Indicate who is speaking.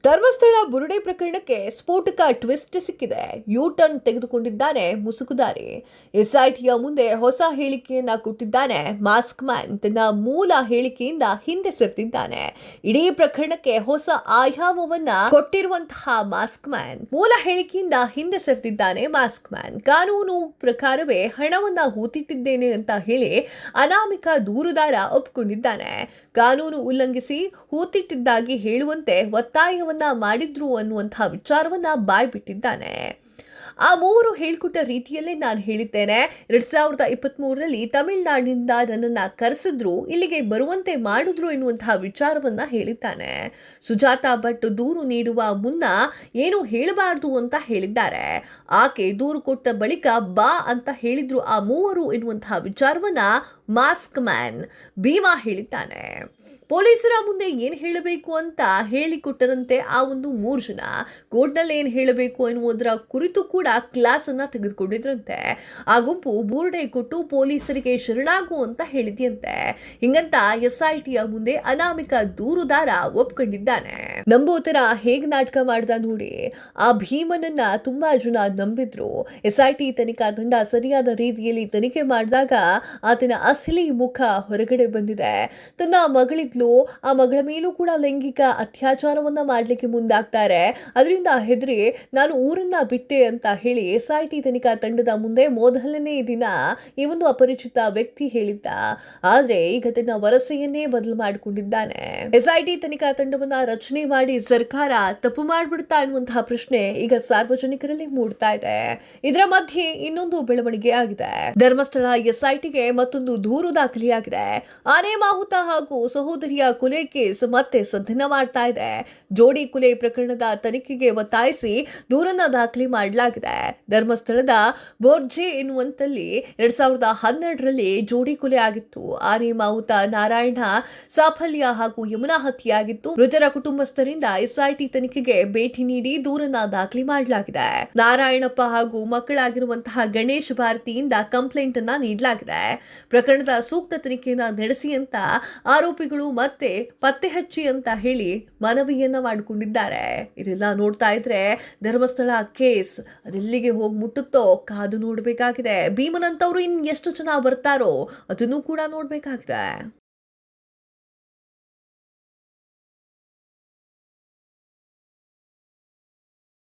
Speaker 1: ಧರ್ಮಸ್ಥಳ ಬುರುಡೆ ಪ್ರಕರಣಕ್ಕೆ ಸ್ಫೋಟಕ ಟ್ವಿಸ್ಟ್ ಸಿಕ್ಕಿದೆ. U turn ತೆಗೆದುಕೊಂಡಿದ್ದಾನೆ ಮುಸುಕುದಾರಿ. ಎಸ್ಐಟಿಯ ಮುಂದೆ ಹೊಸ ಹೇಳಿಕೆಯನ್ನ ಕೊಟ್ಟಿದ್ದಾನೆ ಮಾಸ್ಕ್ ಮ್ಯಾನ್. ತನ್ನ ಮೂಲ ಹೇಳಿಕೆಯಿಂದ ಹಿಂದೆ ಸರಿದಿದ್ದಾನೆ. ಇಡೀ ಪ್ರಕರಣಕ್ಕೆ ಹೊಸ ಆಯಾಮವನ್ನ ಕೊಟ್ಟಿರುವಂತಹ ಮಾಸ್ಕ್ ಮ್ಯಾನ್ ಮೂಲ ಹೇಳಿಕೆಯಿಂದ ಹಿಂದೆ ಸರಿದಿದ್ದಾನೆ. ಮಾಸ್ಕ್ ಮ್ಯಾನ್ ಕಾನೂನು ಪ್ರಕಾರವೇ ಹಣವನ್ನ ಹೂತಿಟ್ಟಿದ್ದೇನೆ ಅಂತ ಹೇಳಿ ಅನಾಮಿಕ ದೂರುದಾರ ಒಪ್ಪಿಕೊಂಡಿದ್ದಾನೆ. ಕಾನೂನು ಉಲ್ಲಂಘಿಸಿ ಹೂತಿಟ್ಟಿದ್ದಾಗಿ ಹೇಳುವಂತೆ ಒತ್ತಾಯವನ್ನ ಮಾಡಿದ್ರು ಅನ್ನುವಂತಹ ವಿಚಾರವನ್ನ ಬಾಯ್ಬಿಟ್ಟಿದ್ದಾನೆ. ಆ ಮೂವರು ಹೇಳ್ಕೊಟ್ಟ ರೀತಿಯಲ್ಲೇ ನಾನು ಹೇಳಿದ್ದೇನೆ. 2023ರಲ್ಲಿ ತಮಿಳುನಾಡಿನಿಂದ ನನ್ನನ್ನ ಕರೆಸಿದ್ರು, ಇಲ್ಲಿಗೆ ಬರುವಂತೆ ಮಾಡಿದ್ರು ಎನ್ನುವಂತಹ ವಿಚಾರವನ್ನ ಹೇಳಿದ್ದಾನೆ. ಸುಜಾತಾ ಭಟ್ ದೂರು ನೀಡುವ ಮುನ್ನ ಏನು ಹೇಳಬಾರದು ಅಂತ ಹೇಳಿದ್ದಾರೆ. ಆಕೆ ದೂರು ಕೊಟ್ಟ ಬಳಿಕ ಬಾ ಅಂತ ಹೇಳಿದ್ರು ಆ ಮೂವರು ಎನ್ನುವಂತಹ ವಿಚಾರವನ್ನ ಮಾಸ್ಕ್ ಮ್ಯಾನ್ ಭೀಮಾ ಹೇಳಿದ್ದಾನೆ. ಪೊಲೀಸರ ಮುಂದೆ ಏನ್ ಹೇಳಬೇಕು ಅಂತ ಹೇಳಿಕೊಟ್ಟರಂತೆ ಆ ಒಂದು 3 ಜನ ಕೋರ್ಟ್ನಲ್ಲಿ ಏನ್ ಹೇಳಬೇಕು ಎನ್ನುವುದರ ಕುರಿತು ಕೂಡ ಕ್ಲಾಸ್ ಅನ್ನ ತೆಗೆದುಕೊಂಡಿದ್ರಂತೆ. ಆ ಗುಂಪು ಬುರುಡೆ ಕೊಟ್ಟು ಪೊಲೀಸರಿಗೆ ಶರಣಾಗು ಅಂತ ಹೇಳಿದ್ಯಂತೆ. ಹಿಂಗಂತ ಎಸ್ಐಟಿಯ ಮುಂದೆ ಅನಾಮಿಕ ದೂರುದಾರ ಒಪ್ಕೊಂಡಿದ್ದಾನೆ. ನಂಬೋ ತರ ಹೇಗ್ ನಾಟಕ ಮಾಡ್ದ ನೋಡಿ. ಆ ಭೀಮನನ್ನ ತುಂಬಾ ಜನ ನಂಬಿದ್ರು. ಎಸ್ಐಟಿ ತನಿಖಾ ತಂಡ ಸರಿಯಾದ ರೀತಿಯಲ್ಲಿ ತನಿಖೆ ಮಾಡಿದಾಗ ಆತನ ಅಸಲಿ ಮುಖ ಹೊರಗಡೆ ಬಂದಿದೆ. ತನ್ನ ಮಗಳಿದ್ಲು, ಆ ಮಗಳ ಮೇಲೂ ಕೂಡ ಲೈಂಗಿಕ ಅತ್ಯಾಚಾರವನ್ನ ಮಾಡ್ಲಿಕ್ಕೆ ಮುಂದಾಗ್ತಾರೆ. ಅದರಿಂದ ಹೆದರಿ ನಾನು ಊರನ್ನ ಬಿಟ್ಟೆ ಅಂತ ಹೇಳಿ ಎಸ್ಐಟಿ ತನಿಖಾ ತಂಡದ ಮುಂದೆ ಮೊದಲನೇ ದಿನ ಈ ಒಂದು ಅಪರಿಚಿತ ವ್ಯಕ್ತಿ ಹೇಳಿದ್ದ. ಆದ್ರೆ ಈಗ ತನ್ನ ವರಸೆಯನ್ನೇ ಬದಲು ಮಾಡಿಕೊಂಡಿದ್ದಾನೆ. ಎಸ್ಐಟಿ ತನಿಖಾ ತಂಡವನ್ನ ರಚನೆ ಮಾಡಿ ಸರ್ಕಾರ ತಪ್ಪು ಮಾಡ್ಬಿಡ್ತಾ ಎನ್ನುವಂತಹ ಪ್ರಶ್ನೆ ಈಗ ಸಾರ್ವಜನಿಕರಲ್ಲಿ ಮೂಡ್ತಾ ಇದೆ. ಇದರ ಮಧ್ಯೆ ಇನ್ನೊಂದು ಬೆಳವಣಿಗೆ ಆಗಿದೆ. ಧರ್ಮಸ್ಥಳ ಎಸ್ಐಟಿಗೆ ಮತ್ತೊಂದು ದೂರು ದಾಖಲೆಯಾಗಿದೆ. ಆನೆ ಮಾಹುತ ಹಾಗೂ ಸಹೋದರಿಯ ಕೊಲೆ ಕೇಸ್ ಮತ್ತೆ ಸದ್ದಿನ ಮಾಡ್ತಾ ಇದೆ. ಜೋಡಿ ಕೊಲೆ ಪ್ರಕರಣದ ತನಿಖೆಗೆ ಒತ್ತಾಯಿಸಿ ದೂರನ್ನ ದಾಖಲೆ ಮಾಡಲಾಗಿದೆ. ಧರ್ಮಸ್ಥಳದ ಬೋರ್ಜೆ ಎನ್ನುವಂತಲ್ಲಿ 2012ರಲ್ಲಿ ಜೋಡಿ ಕೊಲೆ ಆಗಿತ್ತು. ಆನೆ ಮಾಹುತ ನಾರಾಯಣ ಸಾಫಲ್ಯ ಹಾಗೂ ಯಮುನಾ ಹತ್ಯೆಯಾಗಿತ್ತು. ಮೃತರ ಕುಟುಂಬಸ್ಥರಿಂದ ಎಸ್ಐಟಿ ತನಿಖೆಗೆ ಭೇಟಿ ನೀಡಿ ದೂರನ್ನ ದಾಖಲೆ ಮಾಡಲಾಗಿದೆ. ನಾರಾಯಣಪ್ಪ ಹಾಗೂ ಮಕ್ಕಳಾಗಿರುವಂತಹ ಗಣೇಶ್ ಭಾರತಿಯಿಂದ ಕಂಪ್ಲೇಂಟ್ ಅನ್ನ ನೀಡಲಾಗಿದೆ. ಪ್ರಕರಣದ ಸೂಕ್ತ ತನಿಖೆಯನ್ನ ನಡೆಸಿ ಅಂತ ಆರೋಪಿಗಳು ಮತ್ತೆ ಪತ್ತೆ ಹಚ್ಚಿ ಅಂತ ಹೇಳಿ ಮನವಿಯನ್ನ ಮಾಡಿಕೊಂಡಿದ್ದಾರೆ. ಇದೆಲ್ಲ ನೋಡ್ತಾ ಇದ್ರೆ ಧರ್ಮಸ್ಥಳ ಕೇಸ್ ಅದೆಲ್ಲಿಗೆ ಹೋಗಿ ಮುಟ್ಟುತ್ತೋ ಕಾದು ನೋಡ್ಬೇಕಾಗಿದೆ. ಭೀಮನಂತವ್ರು ಇನ್ ಎಷ್ಟು ಜನ ಬರ್ತಾರೋ ಅದನ್ನು ಕೂಡ ನೋಡ್ಬೇಕಾಗಿದೆ.